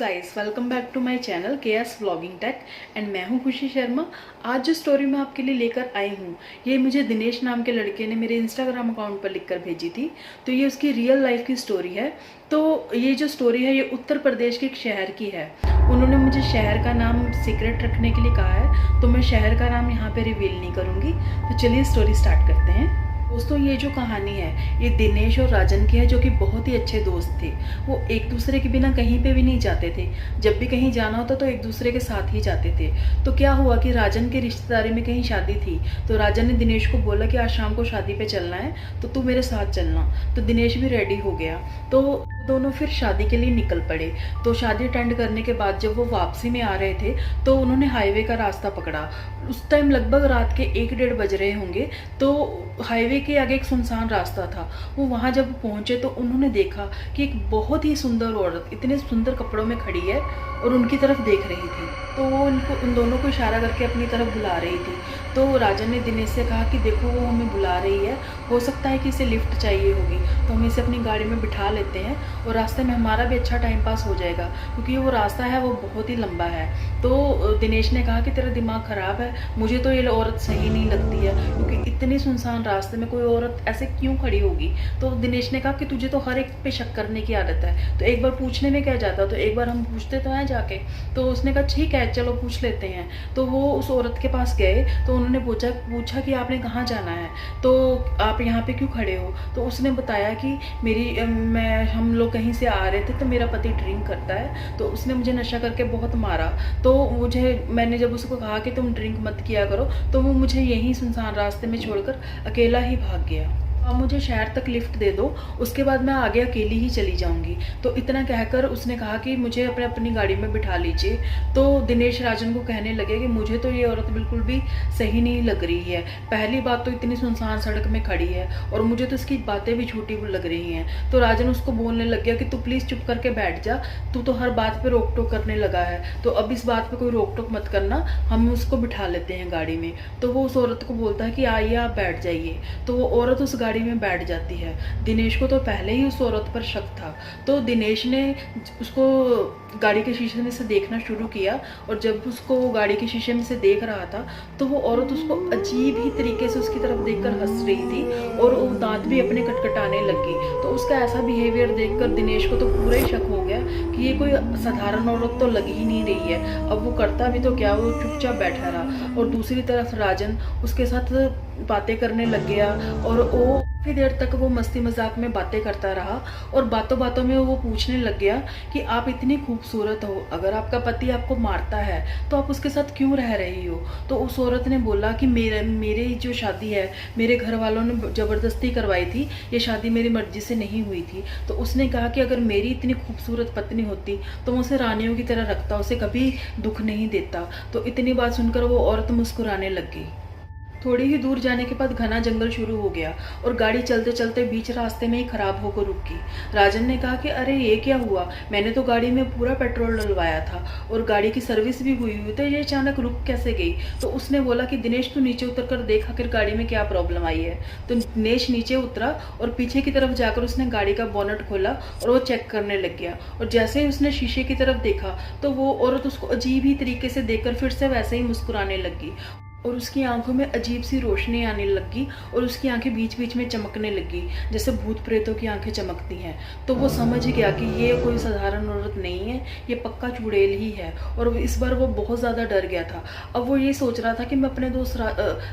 Guys, welcome back to my channel KS vlogging tech and मैं हूं खुशी शर्मा। आज जो स्टोरी मैं आपके लिए लेकर आई हूं, ये मुझे दिनेश नाम के लड़के ने मेरे इंस्टाग्राम अकाउंट पर लिखकर भेजी थी। तो ये उसकी रियल लाइफ की स्टोरी है। तो ये जो स्टोरी है ये उत्तर प्रदेश के एक शहर की है। उन्होंने मुझे शहर का नाम सीक्रेट रखने के लिए कहा है, तो मैं शहर का नाम यहाँ पे रिवील नहीं करूँगी। तो चलिए स्टोरी स्टार्ट करते हैं। दोस्तों, ये जो कहानी है ये दिनेश और राजन की है, जो कि बहुत ही अच्छे दोस्त थे। वो एक दूसरे के बिना कहीं पे भी नहीं जाते थे। जब भी कहीं जाना होता तो एक दूसरे के साथ ही जाते थे। तो क्या हुआ कि राजन की रिश्तेदारी में कहीं शादी थी, तो राजन ने दिनेश को बोला कि आज शाम को शादी पे चलना है, तो तू मेरे साथ चलना। तो दिनेश भी रेडी हो गया। तो दोनों फिर शादी के लिए निकल पड़े। तो शादी अटेंड करने के बाद जब वो वापसी में आ रहे थे तो उन्होंने हाईवे का रास्ता पकड़ा। उस टाइम लगभग रात के 1-1:30 बज रहे होंगे। तो हाईवे के आगे एक सुनसान रास्ता था। वो वहाँ जब पहुँचे तो उन्होंने देखा कि एक बहुत ही सुंदर औरत इतने सुंदर कपड़ों में खड़ी है और उनकी तरफ देख रही थी। तो वो उन दोनों को इशारा करके अपनी तरफ बुला रही थी। तो राजन ने दिनेश से कहा कि देखो वो हमें बुला रही है, हो सकता है कि इसे लिफ्ट चाहिए होगी, तो हम इसे अपनी गाड़ी में बिठा लेते हैं और रास्ते में हमारा भी अच्छा टाइम पास हो जाएगा, क्योंकि वो रास्ता है वो बहुत ही लंबा है। तो दिनेश ने कहा कि तेरा दिमाग ख़राब है, मुझे तो ये औरत सही नहीं लगती है, क्योंकि इतने सुनसान रास्ते में कोई औरत ऐसे क्यों खड़ी होगी। तो दिनेश ने कहा कि तुझे तो हर एक पे शक करने की आदत है, तो एक बार पूछने में क्या जाता, तो एक बार हम पूछते तो हैं जाके। तो उसने कहा ठीक है चलो पूछ लेते हैं। तो वो उस औरत के पास गए। तो उन्होंने पूछा कि आपने कहाँ जाना है, तो आप यहाँ पे क्यों खड़े हो। तो उसने बताया कि हम लोग कहीं से आ रहे थे, तो मेरा पति ड्रिंक करता है, तो उसने मुझे नशा करके बहुत मारा। तो मैंने जब उसको कहा कि तुम ड्रिंक मत किया करो, तो वो मुझे यहीं सुनसान रास्ते में छोड़कर अकेला ही भाग गया। आप मुझे शहर तक लिफ्ट दे दो, उसके बाद मैं आगे अकेली ही चली जाऊंगी। तो इतना कहकर उसने कहा कि मुझे अपनी गाड़ी में बिठा लीजिए। तो दिनेश राजन को कहने लगे कि मुझे तो ये औरत बिल्कुल भी सही नहीं लग रही है। पहली बात तो इतनी सुनसान सड़क में खड़ी है और मुझे तो इसकी बातें भी झूठी लग रही हैं। तो राजन उसको बोलने लग गया कि तू प्लीज़ चुप करके बैठ जा, तू तो हर बात पर रोक टोक करने लगा है, तो अब इस बात पर कोई रोक टोक मत करना, हम उसको बिठा लेते हैं गाड़ी में। तो वो उस औरत को बोलता है कि आइए आप बैठ जाइए। तो वो औरत उस गाड़ी में बैठ जाती है। दिनेश को तो पहले ही उस औरत पर शक था। तो दिनेश ने उसको गाड़ी के शीशे में से देखना शुरू किया, और जब उसको गाड़ी के शीशे में से देख रहा था तो वो औरत उसको अजीब ही तरीके से उसकी तरफ देखकर हंस रही थी और वो दांत भी अपने खटखटाने लगी। तो उसका ऐसा बिहेवियर देखकर दिनेश को तो पूरा ही शक हो गया कि ये कोई साधारण औरत तो लग ही नहीं रही है। अब वो करता भी तो क्या, वो चुपचाप बैठा रहा। और दूसरी तरफ राजन उसके साथ बातें करने लग गया, और वो काफ़ी देर तक वो मस्ती मजाक में बातें करता रहा। और बातों बातों में वो पूछने लग गया कि आप इतनी खूबसूरत हो, अगर आपका पति आपको मारता है तो आप उसके साथ क्यों रह रही हो। तो उस औरत ने बोला कि मेरी जो शादी है मेरे घर वालों ने ज़बरदस्ती करवाई थी, ये शादी मेरी मर्जी से नहीं हुई थी। तो उसने कहा कि अगर मेरी इतनी खूबसूरत पत्नी होती तो मैं उसे रानियों की तरह रखता, उसे कभी दुख नहीं देता। तो इतनी बात सुनकर वो औरत मुस्कुराने लग गई। थोड़ी ही दूर जाने के बाद घना जंगल शुरू हो गया और गाड़ी चलते चलते बीच रास्ते में ही खराब होकर रुकी। राजन ने कहा कि अरे ये क्या हुआ, मैंने तो गाड़ी में पूरा पेट्रोल डलवाया था और गाड़ी की सर्विस भी हुई हुई, तो ये अचानक रुक कैसे गई। तो उसने बोला कि दिनेश तू नीचे उतर कर देख आखिर गाड़ी में क्या प्रॉब्लम आई है। तो दिनेश नीचे उतरा और पीछे की तरफ जाकर उसने गाड़ी का बोनट खोला और वो चेक करने लग गया। और जैसे ही उसने शीशे की तरफ देखा तो वो औरत उसको अजीब ही तरीके से देखकर फिर से वैसे ही मुस्कुराने लगी और उसकी आंखों में अजीब सी रोशनी आने लगी और उसकी आंखें बीच बीच में चमकने लगी, जैसे भूत प्रेतों की आंखें चमकती हैं। तो वो समझ गया कि ये कोई साधारण औरत नहीं है, ये पक्का चुड़ैल ही है। और इस बार वो बहुत ज़्यादा डर गया था। अब वो ये सोच रहा था कि मैं अपने दोस्त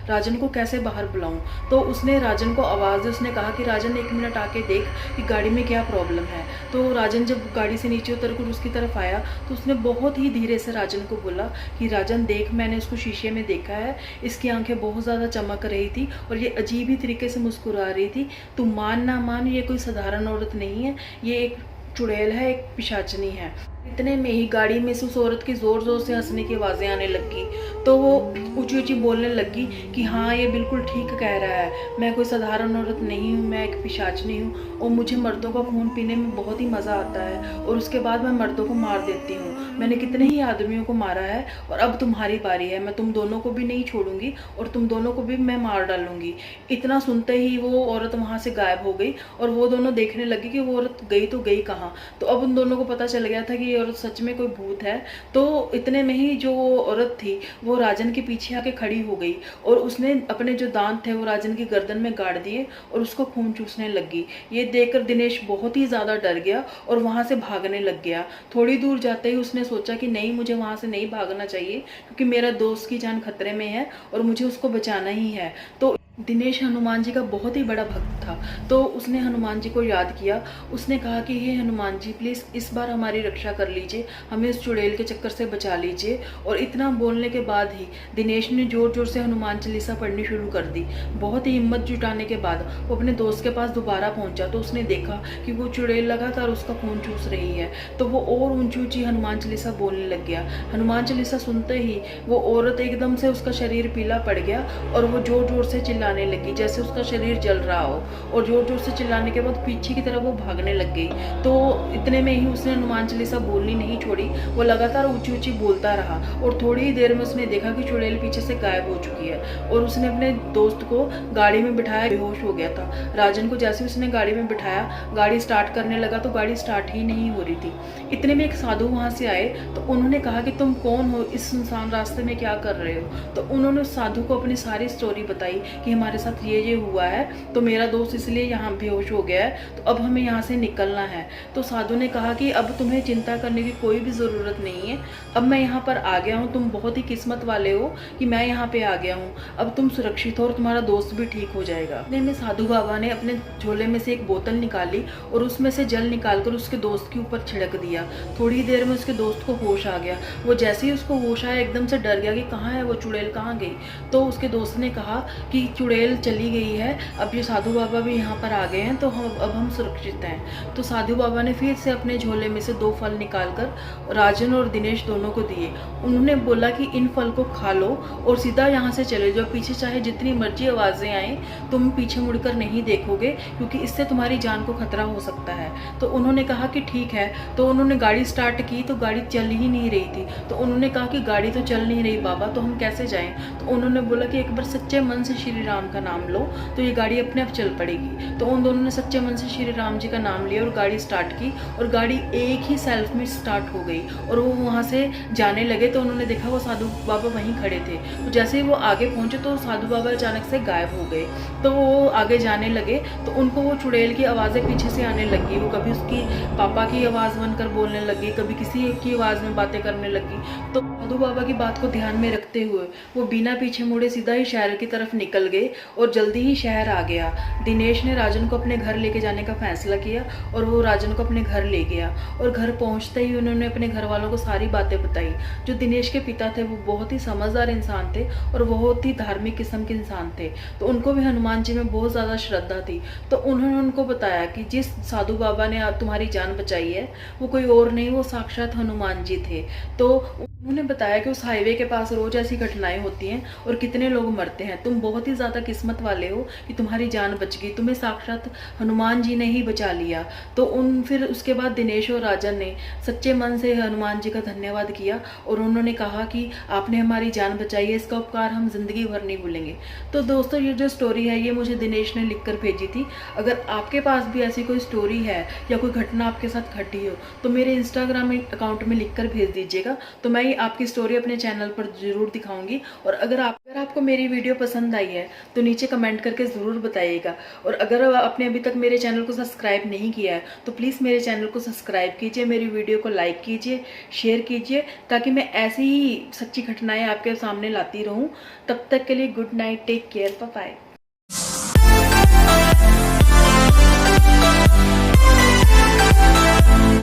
राजन को कैसे बाहर बुलाऊं। तो उसने राजन को आवाज़ दी। उसने कहा कि राजन 1 मिनट आके देख कि गाड़ी में क्या प्रॉब्लम है। तो राजन जब गाड़ी से नीचे उतर कर उसकी तरफ आया तो उसने बहुत ही धीरे से राजन को बोला कि राजन देख, मैंने उसको शीशे में देखा है, इसकी आंखें बहुत ज़्यादा चमक रही थी और ये अजीब ही तरीके से मुस्कुरा रही थी। तू मान ना मान, ये कोई साधारण औरत नहीं है, ये एक चुड़ैल है, एक पिशाचनी है। इतने में ही गाड़ी में से उस औरत की ज़ोर ज़ोर से हंसने की आवाज़ें आने लगी। तो वो ऊँची ऊँची बोलने लगी कि हाँ ये बिल्कुल ठीक कह रहा है, मैं कोई साधारण औरत नहीं हूँ, मैं एक पिशाचनी हूँ और मुझे मर्दों का खून पीने में बहुत ही मज़ा आता है और उसके बाद मैं मर्दों को मार देती हूँ। मैंने कितने ही आदमियों को मारा है और अब तुम्हारी बारी है, मैं तुम दोनों को भी नहीं छोड़ूंगी और तुम दोनों को भी मैं मार डालूंगी। इतना सुनते ही वो औरत वहाँ से गायब हो गई और वो दोनों देखने लगी कि वो औरत गई तो गई कहाँ। तो अब उन दोनों को पता चल गया था कि ये औरत सच में कोई भूत है। तो इतने में ही जो औरत थी वो राजन के पीछे आके खड़ी हो गई और उसने अपने जो दांत थे वो राजन की गर्दन में गाड़ दिए और उसको खून चूसने लगी। ये देखकर दिनेश बहुत ही ज्यादा डर गया और वहां से भागने लग गया। थोड़ी दूर जाते ही उसने सोचा कि नहीं, मुझे वहां से नहीं भागना चाहिए क्योंकि मेरा दोस्त की जान खतरे में है और मुझे उसको बचाना ही है। तो दिनेश हनुमान जी का बहुत ही बड़ा भक्त था, तो उसने हनुमान जी को याद किया। उसने कहा कि हे हनुमान जी, प्लीज़ इस बार हमारी रक्षा कर लीजिए, हमें इस चुड़ैल के चक्कर से बचा लीजिए। और इतना बोलने के बाद ही दिनेश ने जोर जोर से हनुमान चालीसा पढ़नी शुरू कर दी। बहुत ही हिम्मत जुटाने के बाद वो अपने दोस्त के पास दोबारा पहुंचा तो उसने देखा कि वो चुड़ैल लगातार उसका खून चूस रही है। तो वो और ऊंची ऊंची हनुमान चालीसा बोलने लग गया। हनुमान चालीसा सुनते ही वो औरत एकदम से उसका शरीर पीला पड़ गया और वो जोर जोर से चिल्लाने लगी जैसे उसका शरीर जल रहा हो। और जोर जोर से चिल्लाने के बाद पीछे की तरफ वो भागने लग गई। तो इतने में ही उसने हनुमान चालीसा बोलनी नहीं छोड़ी, वो लगातार ऊंची ऊंची बोलता रहा और थोड़ी ही देर में उसने देखा कि चुड़ैल पीछे से गायब हो चुकी है। और उसने अपने दोस्त को गाड़ी में बिठाया, बेहोश हो गया था। राजन को जैसे उसने गाड़ी में बिठाया, गाड़ी स्टार्ट करने लगा तो गाड़ी स्टार्ट ही नहीं हो रही थी। इतने में एक साधु वहां से आए तो उन्होंने कहा कि तुम कौन हो, इस सुनसान रास्ते में क्या कर रहे हो। तो उन्होंने उस साधु को अपनी सारी स्टोरी बताई कि हमारे साथ ये हुआ है, तो मेरा दोस्त इसलिए यहाँ बेहोश हो गया है, तो अब हमें यहाँ से निकलना है। तो साधु ने कहा कि अब तुम्हें चिंता करने की कोई भी ज़रूरत नहीं है, अब मैं यहाँ पर आ गया हूँ, तुम बहुत ही किस्मत वाले हो कि मैं यहाँ पे आ गया हूँ, अब तुम सुरक्षित हो और तुम्हारा दोस्त भी ठीक हो जाएगा। इतने में साधु बाबा ने अपने झोले में से एक बोतल निकाली और उसमें से जल निकालकर उसके दोस्त के ऊपर छिड़क दिया। थोड़ी देर में उसके दोस्त को होश आ गया। वो जैसे ही उसको होश आया एकदम से डर गया कि कहाँ है वो चुड़ैल, कहाँ गई। तो उसके दोस्त ने कहा कि चुड़ैल चली गई है, अब ये साधु बाबा भी यहाँ पर आ गए हैं, तो अब हम सुरक्षित हैं। तो साधु बाबा ने फिर से अपने झोले में से 2 फल निकालकर राजन और दिनेश दोनों को दिए। उन्होंने बोला कि इन फल को खा लो और सीधा यहाँ से चले जाओ, पीछे चाहे जितनी मर्जी आवाजें आए तुम पीछे मुड़कर नहीं देखोगे क्योंकि इससे तुम्हारी जान को खतरा हो सकता है। तो उन्होंने कहा कि ठीक है। तो उन्होंने गाड़ी स्टार्ट की तो गाड़ी चल ही नहीं रही थी। तो उन्होंने कहा कि गाड़ी तो चल नहीं रही बाबा, तो हम कैसे जाएं। तो उन्होंने बोला कि एक बार सच्चे मन से श्री राम का नाम लो तो ये गाड़ी अपने आप चल पड़ेगी। तो उन दोनों ने सच्चे मन से श्री राम जी का नाम लिया और गाड़ी स्टार्ट की और गाड़ी एक ही सेल्फ में स्टार्ट हो गई और वो वहाँ से जाने लगे। तो उन्होंने देखा वो साधु बाबा वहीं खड़े थे। तो जैसे ही वो आगे पहुंचे तो साधु बाबा अचानक से गायब हो गए। तो वो आगे जाने लगे तो उनको वो चुड़ैल की आवाज़ें पीछे से आने लगी। वो कभी उसकी पापा की आवाज़ बनकर बोलने लगी, कभी किसी एक की आवाज़ में बातें करने लगी। तो साधु बाबा की बात को ध्यान में रखते हुए वो बिना पीछे मुड़े सीधा ही शहर की तरफ निकल गए और जल्दी ही शहर आ गया। दिनेश ने राजन को अपने घर लेके जाने का फैसला किया और वो राजन को अपने घर ले गया। और घर पहुंचते ही उन्होंने अपने घर वालों को सारी बातें बताई। जो दिनेश के पिता थे वो बहुत ही समझदार इंसान थे और बहुत ही धार्मिक किस्म के इंसान थे। तो उनको भी हनुमान जी में बहुत ज़्यादा श्रद्धा थी। तो उन्होंने उनको बताया कि जिस साधु बाबा ने तुम्हारी जान बचाई है वो कोई और नहीं, वो साक्षात हनुमान जी थे। तो उन्होंने बताया कि उस हाईवे के पास रोज ऐसी घटनाएं होती हैं और कितने लोग मरते हैं। तुम बहुत ही ज़्यादा किस्मत वाले हो कि तुम्हारी जान बच गई, तुम्हें साक्षात हनुमान जी ने ही बचा लिया। तो फिर उसके बाद दिनेश और राजन ने सच्चे मन से हनुमान जी का धन्यवाद किया और उन्होंने कहा कि आपने हमारी जान बचाई है, इसका उपकार हम जिंदगी भर नहीं भूलेंगे। तो दोस्तों ये जो स्टोरी है ये मुझे दिनेश ने लिख कर भेजी थी। अगर आपके पास भी ऐसी कोई स्टोरी है या कोई घटना आपके साथ घटी हो तो मेरे इंस्टाग्राम अकाउंट में लिख कर भेज दीजिएगा, तो मैं आपकी स्टोरी अपने चैनल पर जरूर दिखाऊंगी। और अगर आपको मेरी वीडियो पसंद आई है तो नीचे कमेंट करके ज़रूर बताइएगा। और अगर आपने अभी तक मेरे चैनल को सब्सक्राइब नहीं किया है तो प्लीज़ मेरे चैनल को सब्सक्राइब कीजिए, मेरी वीडियो को लाइक कीजिए, शेयर कीजिए, ताकि मैं ऐसी ही सच्ची घटनाएं आपके सामने लाती रहूं। तब तक के लिए good night, take care, bye bye.